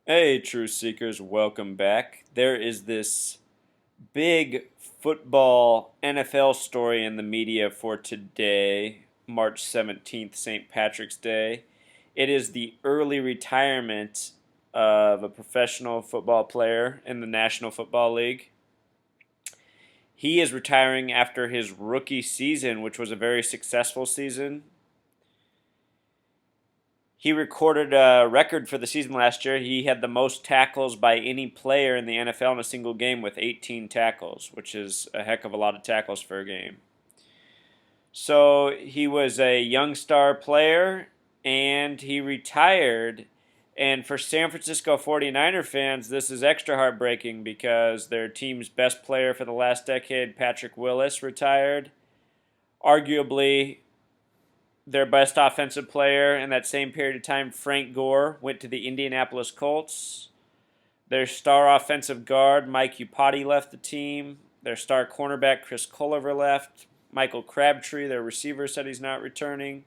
Hey, Truth Seekers, welcome back. There is this big football NFL story in the media for today, March 17th, St. Patrick's Day. It is the early retirement of a professional football player in the National Football League. He is retiring after his rookie season, which was a very successful season. He recorded a record for the season last year. He had the most tackles by any player in the NFL in a single game with 18 tackles, which is a heck of a lot of tackles for a game. So he was a young star player and he retired. And for San Francisco 49er fans, this is extra heartbreaking because their team's best player for the last decade, Patrick Willis, retired. Arguably their best offensive player in that same period of time, Frank Gore, went to the Indianapolis Colts. Their star offensive guard, Mike Upati, left the team. Their star cornerback, Chris Culliver, left. Michael Crabtree, their receiver, said he's not returning.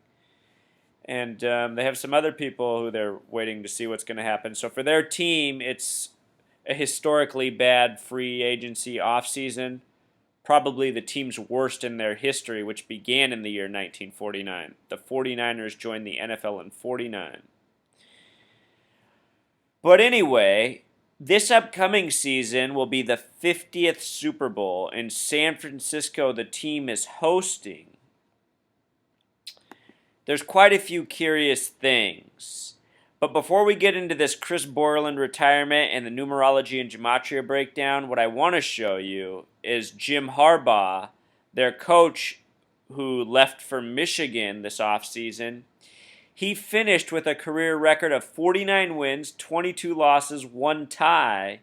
And they have some other people who they're waiting to see what's going to happen. So for their team, it's a historically bad free agency offseason, probably the team's worst in their history, which began in the year 1949. The 49ers joined the NFL in 49. But anyway, this upcoming season will be the 50th Super Bowl in San Francisco. The team is hosting. There's quite a few curious things. But before we get into this Chris Borland retirement and the numerology and gematria breakdown, what I want to show you is Jim Harbaugh, their coach who left for Michigan this offseason. He finished with a career record of 49 wins, 22 losses, 1 tie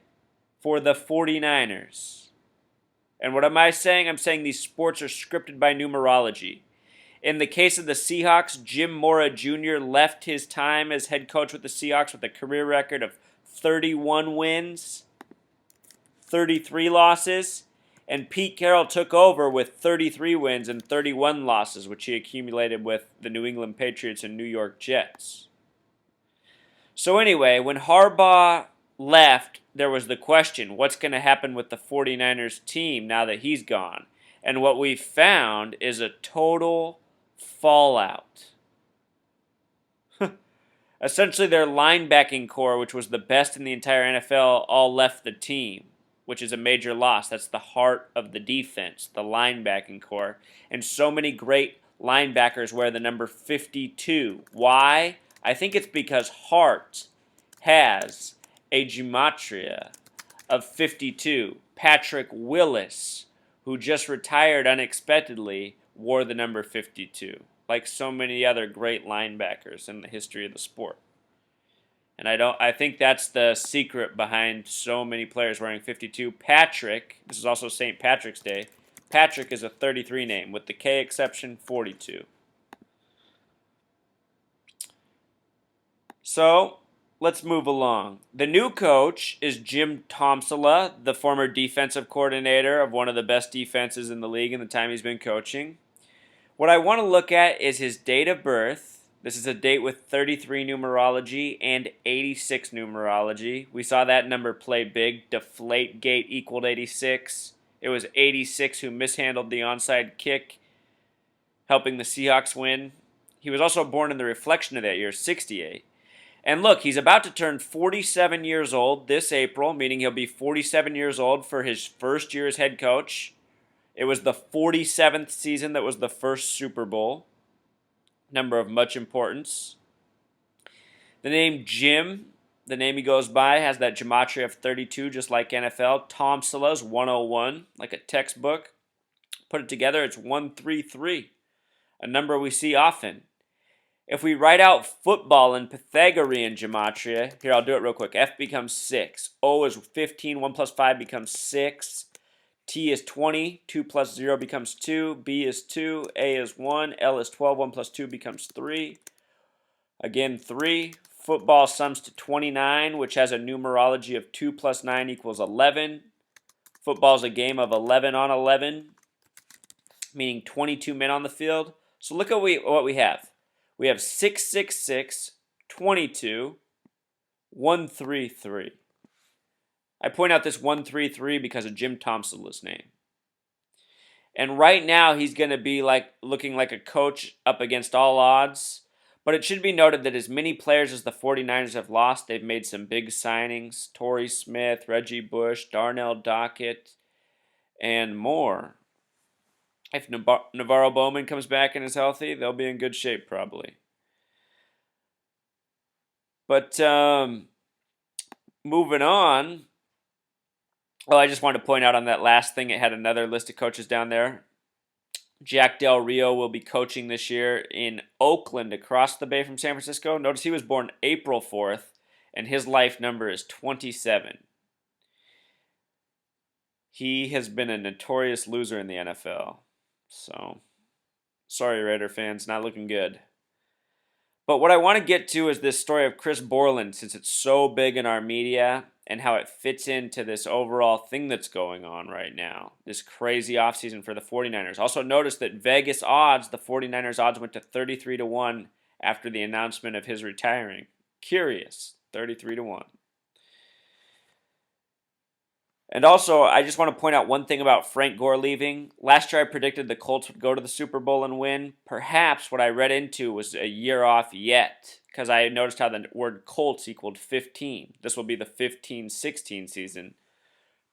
for the 49ers. And what am I saying? I'm saying these sports are scripted by numerology. In the case of the Seahawks, Jim Mora Jr. left his time as head coach with the Seahawks with a career record of 31 wins, 33 losses, and Pete Carroll took over with 33 wins and 31 losses, which he accumulated with the New England Patriots and New York Jets. So anyway, when Harbaugh left, there was the question, what's going to happen with the 49ers team now that he's gone? And what we found is a total fallout. Essentially, their linebacking core, which was the best in the entire NFL, all left the team, which is a major loss. That's the heart of the defense, the linebacking core. And so many great linebackers wear the number 52. Why? I think it's because Hart has a gematria of 52. Patrick Willis, who just retired unexpectedly, wore the number 52, like so many other great linebackers in the history of the sport. And I think that's the secret behind so many players wearing 52. Patrick, this is also St. Patrick's Day. Patrick is a 33 name, with the K exception 42. So, let's move along. The new coach is Jim Tomsula, the former defensive coordinator of one of the best defenses in the league in the time he's been coaching. What I want to look at is his date of birth. This is a date with 33 numerology and 86 numerology. We saw that number play big. Deflate gate equaled 86. It was 86 who mishandled the onside kick, helping the Seahawks win. He was also born in the reflection of that year, 68. And look, he's about to turn 47 years old this April, meaning he'll be 47 years old for his first year as head coach. It was the 47th season that was the first Super Bowl. Number of much importance. The name Jim, the name he goes by, has that gematria of 32, just like NFL. Tomsula's 101, like a textbook. Put it together, it's 133, a number we see often. If we write out football in Pythagorean gematria, here I'll do it real quick. F becomes 6. O is 15, 1 plus 5 becomes 6. T is 20, 2 plus 0 becomes 2, B is 2, A is 1, L is 12, 1 plus 2 becomes 3. Again, 3. Football sums to 29, which has a numerology of 2 plus 9 equals 11. Football is a game of 11 on 11, meaning 22 men on the field. So look at what we have. We have 6, 6, 6, 22, 133. I point out this 133 because of Jim Tomsula's name. And right now he's going to be like looking like a coach up against all odds. But it should be noted that as many players as the 49ers have lost, they've made some big signings. Torrey Smith, Reggie Bush, Darnell Dockett, and more. If Navarro Bowman comes back and is healthy, they'll be in good shape probably. But moving on. Oh, I just wanted to point out on that last thing, it had another list of coaches down there. Jack Del Rio will be coaching this year in Oakland across the bay from San Francisco. Notice he was born April 4th, and his life number is 27. He has been a notorious loser in the NFL. So, sorry, Raider fans, not looking good. But what I want to get to is this story of Chris Borland, since it's so big in our media and how it fits into this overall thing that's going on right now. This crazy offseason for the 49ers. Also notice that Vegas odds, the 49ers odds went to 33-1 after the announcement of his retiring. Curious, 33-1. And also, I just want to point out one thing about Frank Gore leaving. Last year I predicted the Colts would go to the Super Bowl and win. Perhaps what I read into was a year off yet, because I noticed how the word Colts equaled 15. This will be the 15-16 season.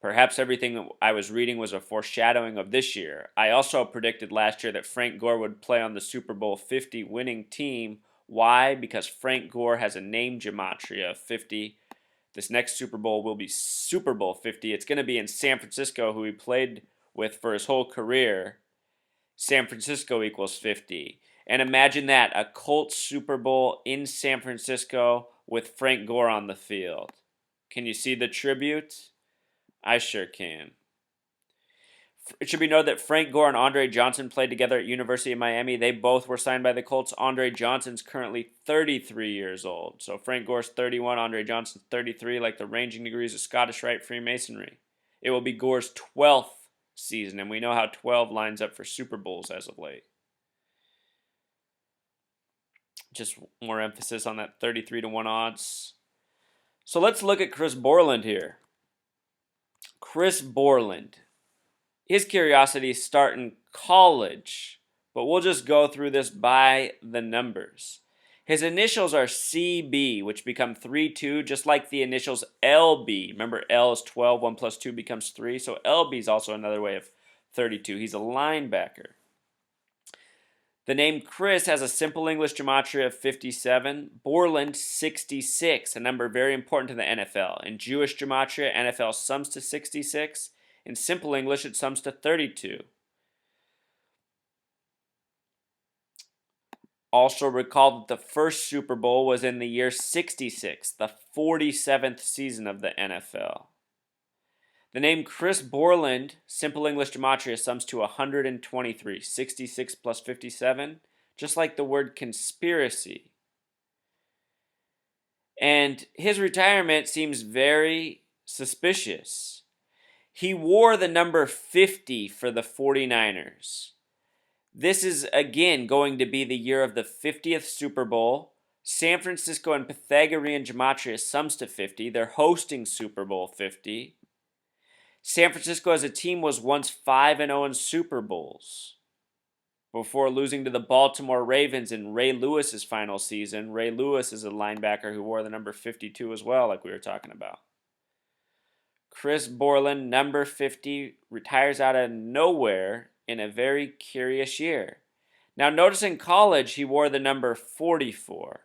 Perhaps everything I was reading was a foreshadowing of this year. I also predicted last year that Frank Gore would play on the Super Bowl 50 winning team. Why? Because Frank Gore has a name gematria of 50. This next Super Bowl will be Super Bowl 50. It's going to be in San Francisco, who he played with for his whole career. San Francisco equals 50. And imagine that, a Colts Super Bowl in San Francisco with Frank Gore on the field. Can you see the tribute? I sure can. It should be noted that Frank Gore and Andre Johnson played together at University of Miami. They both were signed by the Colts. Andre Johnson's currently 33 years old. So Frank Gore's 31, Andre Johnson's 33, like the ranging degrees of Scottish Rite Freemasonry. It will be Gore's 12th season, and we know how 12 lines up for Super Bowls as of late. Just more emphasis on that 33-1 odds. So let's look at Chris Borland here. Chris Borland. His curiosities start in college, but we'll just go through this by the numbers. His initials are CB, which become 3-2, just like the initials LB. Remember, L is 12, 1 plus 2 becomes 3, so LB is also another way of 32. He's a linebacker. The name Chris has a simple English gematria of 57, Borland 66, a number very important to the NFL. In Jewish gematria, NFL sums to 66. In simple English, it sums to 32. Also recall that the first Super Bowl was in the year 66, the 47th season of the NFL. The name Chris Borland, simple English gematria, sums to 123, 66 plus 57, just like the word conspiracy. And his retirement seems very suspicious. He wore the number 50 for the 49ers. This is, again, going to be the year of the 50th Super Bowl. San Francisco and Pythagorean gematria sums to 50. They're hosting Super Bowl 50. San Francisco as a team was once 5-0 in Super Bowls before losing to the Baltimore Ravens in Ray Lewis's final season. Ray Lewis is a linebacker who wore the number 52 as well, like we were talking about. Chris Borland, number 50, retires out of nowhere in a very curious year. Now, notice in college, he wore the number 44.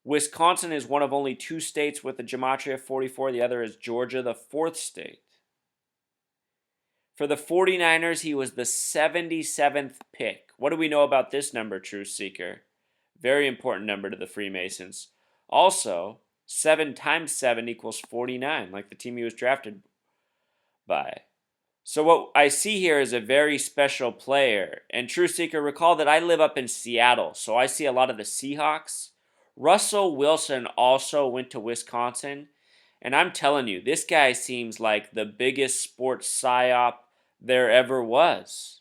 Wisconsin is one of only 2 states with the gematria of 44. The other is Georgia, the 4th state. For the 49ers, he was the 77th pick. What do we know about this number, Truth Seeker? Very important number to the Freemasons. Also, 7 times 7 equals 49, like the team he was drafted by. So what I see here is a very special player. And True Seeker, recall that I live up in Seattle, so I see a lot of the Seahawks. Russell Wilson also went to Wisconsin. And I'm telling you, this guy seems like the biggest sports psyop there ever was.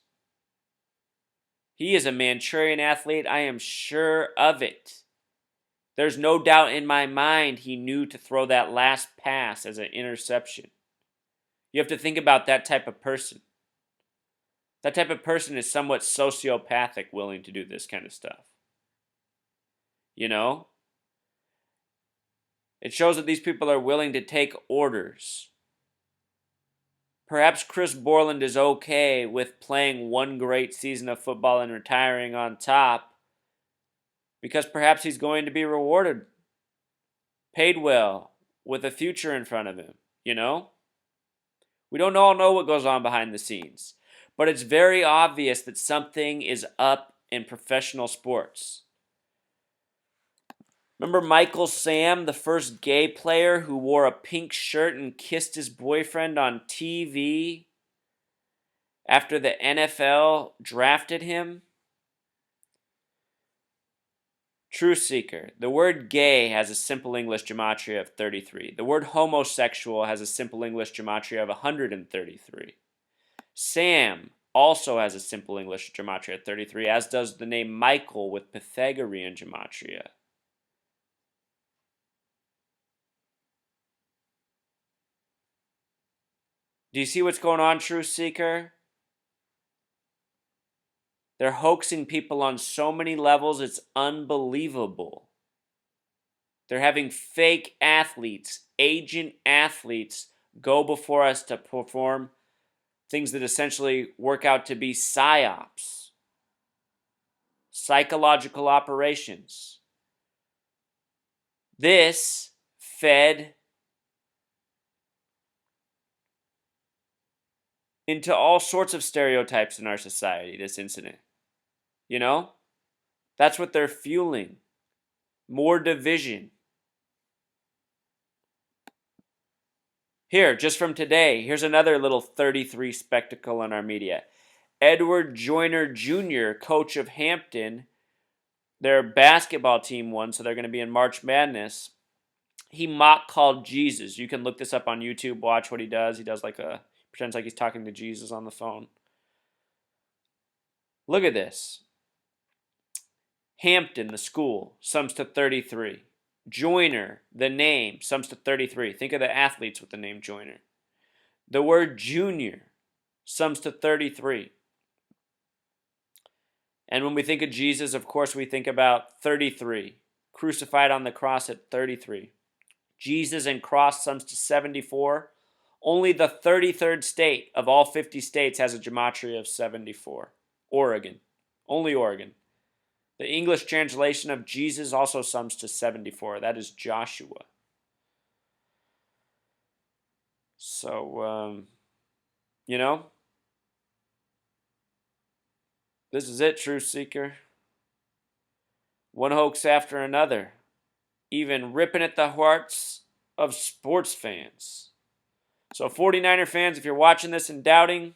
He is a Manchurian athlete. I am sure of it. There's no doubt in my mind he knew to throw that last pass as an interception. You have to think about that type of person. That type of person is somewhat sociopathic, willing to do this kind of stuff. You know? It shows that these people are willing to take orders. Perhaps Chris Borland is okay with playing one great season of football and retiring on top because perhaps he's going to be rewarded, paid well, with a future in front of him, you know? We don't all know what goes on behind the scenes, but it's very obvious that something is up in professional sports. Remember Michael Sam, the first gay player who wore a pink shirt and kissed his boyfriend on TV after the NFL drafted him? Truth seeker. The word gay has a simple English gematria of 33. The word homosexual has a simple English gematria of 133. Sam also has a simple English gematria of 33, as does the name Michael with Pythagorean gematria. Do you see what's going on, Truth Seeker? They're hoaxing people on so many levels, it's unbelievable. They're having fake athletes, agent athletes, go before us to perform things that essentially work out to be psyops, psychological operations. This fed into all sorts of stereotypes in our society, this incident. You know? That's what they're fueling. More division. Here, just from today, here's another little 33 spectacle in our media. Edward Joyner Jr., coach of Hampton, their basketball team won, so they're going to be in March Madness. He mock called Jesus. You can look this up on YouTube, watch what he does. He does pretends like he's talking to Jesus on the phone. Look at this. Hampton, the school, sums to 33. Joyner, the name, sums to 33. Think of the athletes with the name Joyner. The word junior sums to 33. And when we think of Jesus, of course, we think about 33. Crucified on the cross at 33. Jesus and cross sums to 74. Only the 33rd state of all 50 states has a gematria of 74. Oregon. Only Oregon. The English translation of Jesus also sums to 74. That is Joshua. So, this is it, Truth Seeker. One hoax after another. Even ripping at the hearts of sports fans. So 49er fans, if you're watching this and doubting,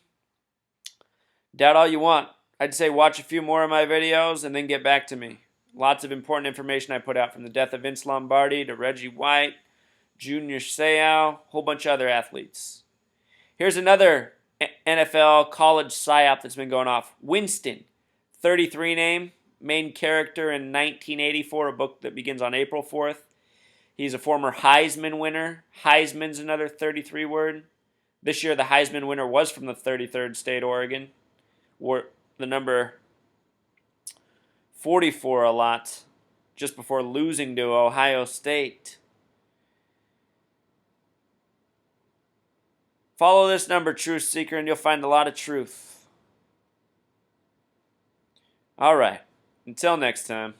doubt all you want. I'd say watch a few more of my videos and then get back to me. Lots of important information I put out, from the death of Vince Lombardi to Reggie White, Junior Seau, a whole bunch of other athletes. Here's another NFL college psyop that's been going off. Winston, 33 name, main character in 1984, a book that begins on April 4th. He's a former Heisman winner. Heisman's another 33 word. This year the Heisman winner was from the 33rd state, Oregon. Wore the number 44 a lot just before losing to Ohio State. Follow this number, Truth Seeker, and you'll find a lot of truth. All right. Until next time.